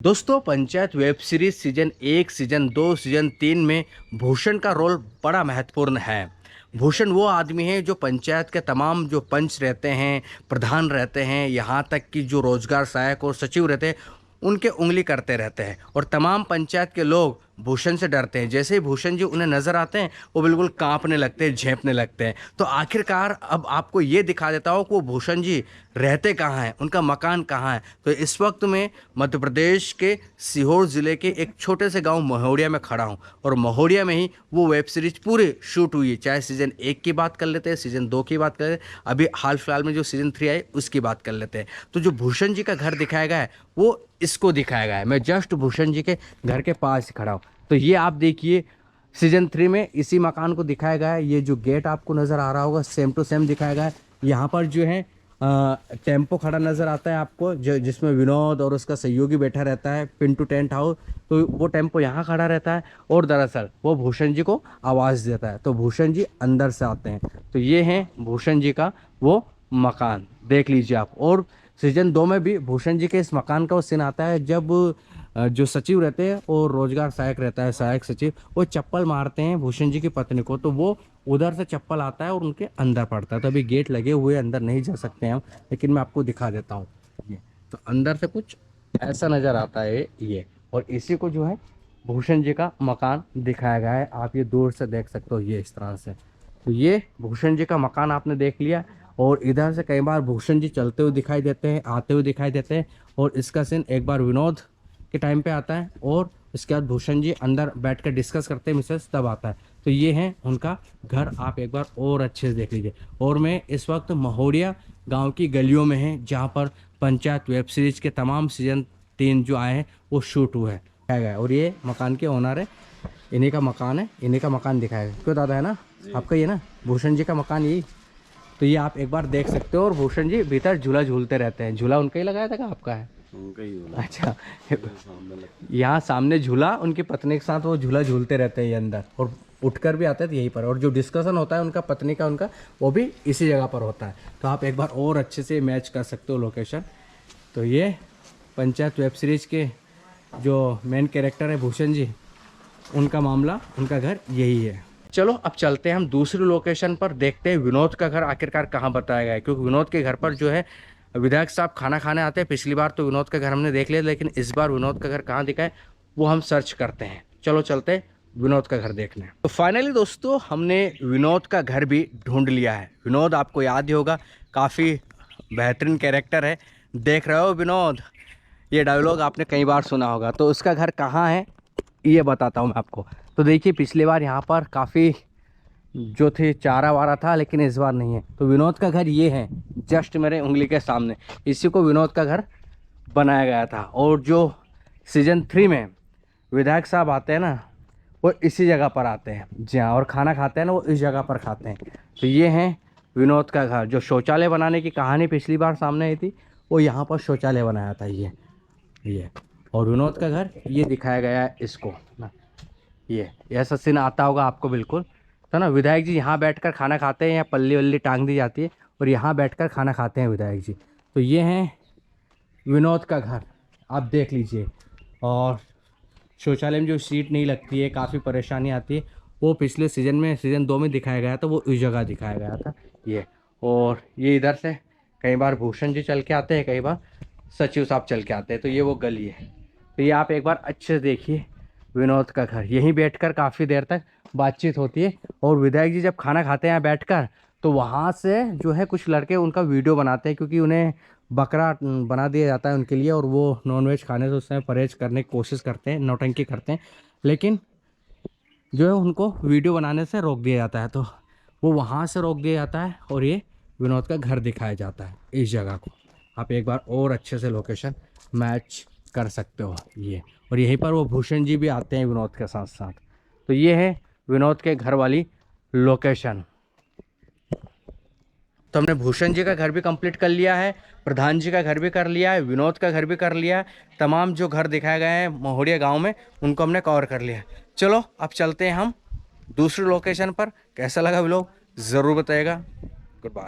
दोस्तों, panchayat web series season 1, season 2, season 3 में भूषण का रोल बड़ा महत्वपूर्ण है। भूषण वो आदमी है जो पंचायत के तमाम जो पंच रहते हैं, प्रधान रहते हैं, यहाँ तक कि जो रोजगार सहायक और सचिव रहते हैं, उनके उंगली करते रहते हैं और तमाम पंचायत के लोग भूषण से डरते हैं। जैसे ही भूषण जी उन्हें नजर आते हैं, वो बिल्कुल कांपने लगते हैं, झेंपने लगते हैं। तो आखिरकार अब आपको ये दिखा देता हूँ कि वो भूषण जी रहते कहाँ हैं, उनका मकान कहाँ है। तो इस वक्त मैं मध्य प्रदेश के सीहोर ज़िले के एक छोटे से गांव महोड़िया में खड़ा हूं और महोड़िया में ही वो वेब सीरीज पूरी शूट हुई है। चाहे सीजन 1 की बात कर लेते हैं, सीजन 2 की बात कर लेते हैं, अभी हाल फिलहाल में जो सीजन 3 आई उसकी बात कर लेते हैं। तो जो भूषण जी का घर दिखाया गया है वो इसको दिखाया गया है। मैं जस्ट भूषण जी के घर के पास ही खड़ा हूँ। तो ये आप देखिए, सीजन 3 में इसी मकान को दिखाया गया है। ये जो गेट आपको नज़र आ रहा होगा सेम टू सेम दिखाया गया है। यहाँ पर जो है टेम्पो खड़ा नज़र आता है आपको, जो जिसमें विनोद और उसका सहयोगी बैठा रहता है, पिंटू टेंट हाउस। तो वो टेम्पो यहाँ खड़ा रहता है और दरअसल वो भूषण जी को आवाज़ देता है। तो भूषण जी अंदर से आते हैं। तो ये है भूषण जी का वो मकान, देख लीजिए आप। और सीजन 2 में भी भूषण जी के इस मकान का वो सीन आता है जब जो सचिव रहते हैं और रोजगार सहायक रहता है, सहायक सचिव, वो चप्पल मारते हैं भूषण जी की पत्नी को। तो वो उधर से चप्पल आता है और उनके अंदर पड़ता है। तो अभी गेट लगे हुए, अंदर नहीं जा सकते हैं हम, लेकिन मैं आपको दिखा देता हूँ। ये तो अंदर से कुछ ऐसा नज़र आता है ये। और इसी को जो है भूषण जी का मकान दिखाया गया है। आप ये दूर से देख सकते हो, ये इस तरह से। तो ये भूषण जी का मकान आपने देख लिया। और इधर से कई बार भूषण जी चलते हुए दिखाई देते हैं, आते हुए दिखाई देते हैं। और इसका सीन एक बार विनोद के टाइम पे आता है और उसके बाद भूषण जी अंदर बैठ कर डिस्कस करते हैं मिसेस, तब आता है। तो ये है उनका घर, आप एक बार और अच्छे से देख लीजिए। और मैं इस वक्त महोड़िया गांव की गलियों में है, जहां पर पंचायत वेब सीरीज के तमाम सीजन 3 जो आए हैं वो शूट हुए हैं। और ये मकान के ओनर है, इन्हीं का मकान है, इन्हीं का मकान दिखाएगा। क्यों दादा, है ना आपका ये ना भूषण जी का मकान यही। तो ये आप एक बार देख सकते हो। और भूषण जी भीतर झूला झूलते रहते हैं। झूला उनका ही लगाया था, क्या आपका है? उनका ही झूला। अच्छा, यहाँ सामने झूला उनकी पत्नी के साथ वो झूला झूलते रहते हैं ये अंदर, और उठकर भी आते हैं यहीं पर। और जो डिस्कशन होता है उनका पत्नी का, उनका, वो भी इसी जगह पर होता है। तो आप एक बार और अच्छे से मैच कर सकते हो लोकेशन। तो ये पंचायत वेब सीरीज के जो मेन कैरेक्टर है भूषण जी, उनका मामला, उनका घर यही है। चलो अब चलते हैं हम दूसरी लोकेशन पर, देखते हैं विनोद का घर आखिरकार कहाँ बताया गया है। क्योंकि विनोद के घर पर जो है विधायक साहब खाना खाने आते हैं। पिछली बार तो विनोद का घर हमने देख लिया, लेकिन इस बार विनोद का घर कहाँ दिखा है वो हम सर्च करते हैं। चलो चलते हैं विनोद का घर देखने। तो फाइनली दोस्तों, हमने विनोद का घर भी ढूंढ लिया है। विनोद आपको याद ही होगा, काफ़ी बेहतरीन कैरेक्टर है। देख रहे हो विनोद, ये डायलॉग आपने कई बार सुना होगा। तो उसका घर कहाँ है ये बताता हूँ मैं आपको। तो देखिए, पिछली बार यहाँ पर काफ़ी जो थे चारा वारा था, लेकिन इस बार नहीं है। तो विनोद का घर ये है, जस्ट मेरे उंगली के सामने। इसी को विनोद का घर बनाया गया था। और जो सीजन 3 में विधायक साहब आते हैं ना, वो इसी जगह पर आते हैं। जी हाँ, और खाना खाते हैं ना, वो इस जगह पर खाते हैं। तो ये है विनोद का घर। जो शौचालय बनाने की कहानी पिछली बार सामने आई थी, वो यहाँ पर शौचालय बनाया था ये। और विनोद का घर ये दिखाया गया है इसको ना। ये ऐसा सीन आता होगा आपको बिल्कुल। तो ना विधायक जी यहाँ बैठकर खाना खाते हैं, या पल्ली वल्ली टांग दी जाती है और यहाँ बैठकर खाना खाते हैं विधायक जी। तो ये हैं विनोद का घर, आप देख लीजिए। और शौचालय में जो सीट नहीं लगती है, काफ़ी परेशानी आती है, वो पिछले सीजन में, सीजन 2 में दिखाया गया था, वो इस जगह दिखाया गया था ये। और ये इधर से कई बार भूषण जी चल के आते हैं, कई बार सचिव साहब चल के आते हैं। तो ये वो गली है। तो ये आप एक बार अच्छे से देखिए विनोद का घर। यहीं बैठकर काफ़ी देर तक बातचीत होती है। और विधायक जी जब खाना खाते हैं बैठकर, तो वहाँ से जो है कुछ लड़के उनका वीडियो बनाते हैं, क्योंकि उन्हें बकरा बना दिया जाता है उनके लिए, और वो नॉनवेज खाने से उसमें परहेज करने की कोशिश करते हैं, नौटंकी करते हैं, लेकिन जो है उनको वीडियो बनाने से रोक दिया जाता है। तो वो वहाँ से रोक दिया जाता है और ये विनोद का घर दिखाया जाता है इस जगह को। आप एक बार और अच्छे से लोकेशन मैच कर सकते हो ये। और यहीं पर वो भूषण जी भी आते हैं विनोद के साथ साथ। तो ये है विनोद के घर वाली लोकेशन। तो हमने भूषण जी का घर भी कंप्लीट कर लिया है, प्रधान जी का घर भी कर लिया है, विनोद का घर भी कर लिया है। तमाम जो घर दिखाए गए हैं महोड़िया गांव में, उनको हमने कवर कर लिया है। चलो अब चलते हैं हम दूसरी लोकेशन पर। कैसा लगा व्लॉग ज़रूर बताइएगा। Good bye.